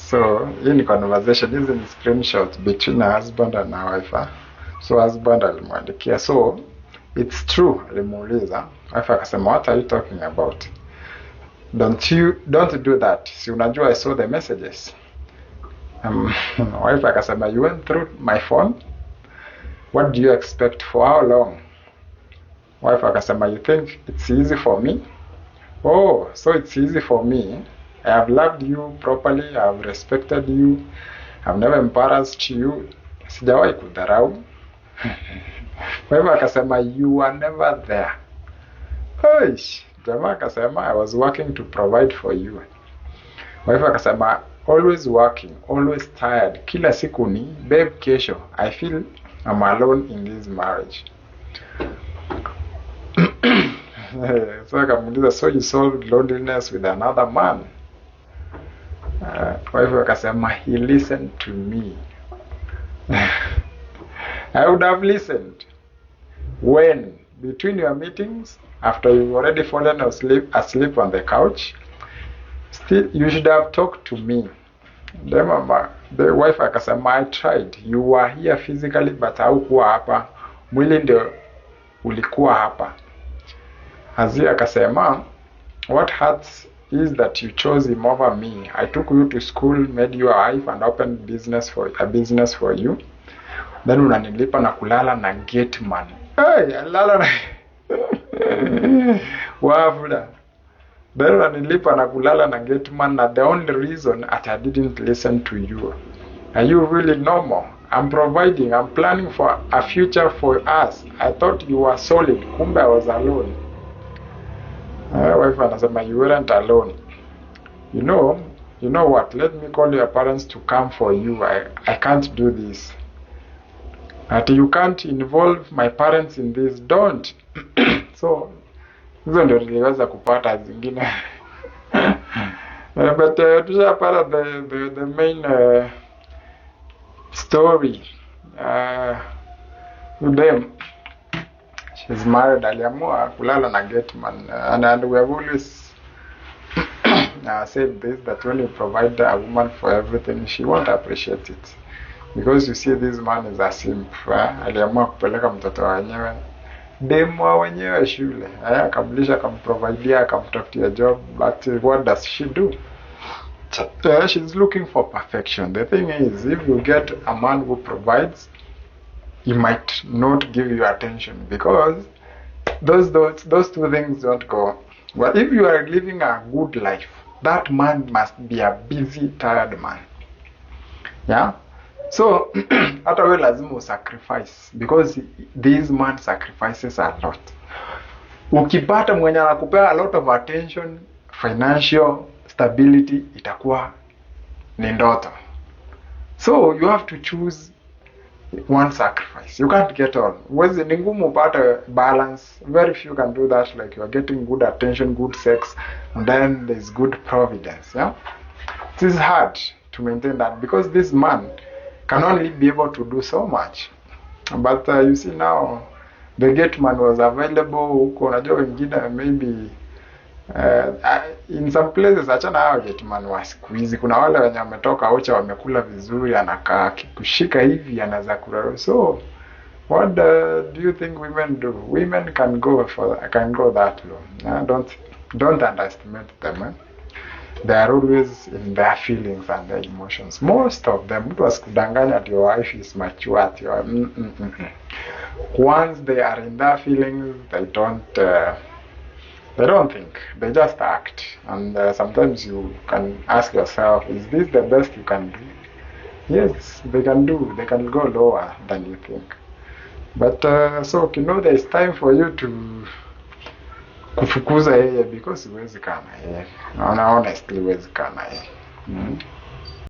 So hii ni conversation, hizi ni screenshots between a husband and a wife. So husband alimwandikia, so it's true, alimuuliza. Wife akasema, what are you talking about? Don't do that. Si unajua I saw the messages. Wife akasema, you went through my phone? What do you expect? For how long? Wife akasema, you think it's easy for me? Oh, so it's easy for me. I have loved you properly, I have respected you, I've never embarrassed you. Sijawahi kudharau. Wife akasema, you were never there. Oish, jamaa akasema, I was working to provide for you. Wife akasema, always working, always tired. Kila siku ni, babe kesho, I feel I'm alone in this marriage. So akamuuliza, so you solved loneliness with another man? Wife akasema, he listened to me. I would have listened. When? Between your meetings, after you've already fallen asleep on the couch, still you should have talked to me. The wife akasema, I tried. You were here physically but haukuwa hapa. Mwili ndio ulikuwa hapa. Azia akasema, what hurts is that you chose him over me. I took you to school, made you a wife and opened a business for you. Then unanilipa na kulala na gate man. Hey, lala na wafula. Then unanilipa na kulala na gate man, na the only reason that I didn't listen to you. Are you really normal? I'm providing, I'm planning for a future for us. I thought you were solid. Kumbe I was alone. Wife anasema, you weren't alone. You know what? Let me call your parents to come for you. I can't do this. That you can't involve my parents in this. Don't. So hizo ndio niliweza kupata zingine. But tushapata the main story. Them, she's married, aliamua kulala na gate man, and we have always said this, that when you provide a woman for everything, she won't appreciate it, because you see this man is a simp. Aliamua kupeleka mtoto wenyewe, demo wenyewe shule, akamlisha, akamprovidea, akamtafutia job, but what does she do? She's looking for perfection. The thing is, if you get a man who provides, he might not give you attention, because those two things don't go. But if you are living a good life, that man must be a busy, tired man. Yeah? So, hata wewe lazima sacrifice, because this man sacrifices a lot. Ukipata mwenye anakupea a lot of attention, financial stability itakuwa ni ndoto. So, you have to choose one sacrifice. You can't get all. Wezi ni ngumu upate balance. Very few can do that. Like you are getting good attention, good sex, and then there's good providence. Yeah, it is hard to maintain that, because this man can only be able to do so much. But you see now, the gate man was available. Huko unajua wengine maybe in some places, achana hao gate man wa siku hizi, kuna wale wenye wametoka Ocha wamekula vizuri, anakaa kushika hivi anaweza kula. So what do you think women do? Women can go that low. Don't underestimate them. They are always in their feelings and their emotions. Most of them, mtu asikudanganya that your wife is mature at your once they are in their feelings, they don't think, they just act. And sometimes you can ask yourself, is this the best you can do? Yes, they can go lower than you think. But so there is time for you to kufukuza yeye, because huwezi kaa na yeye. Honestly huwezi kaa na yeye.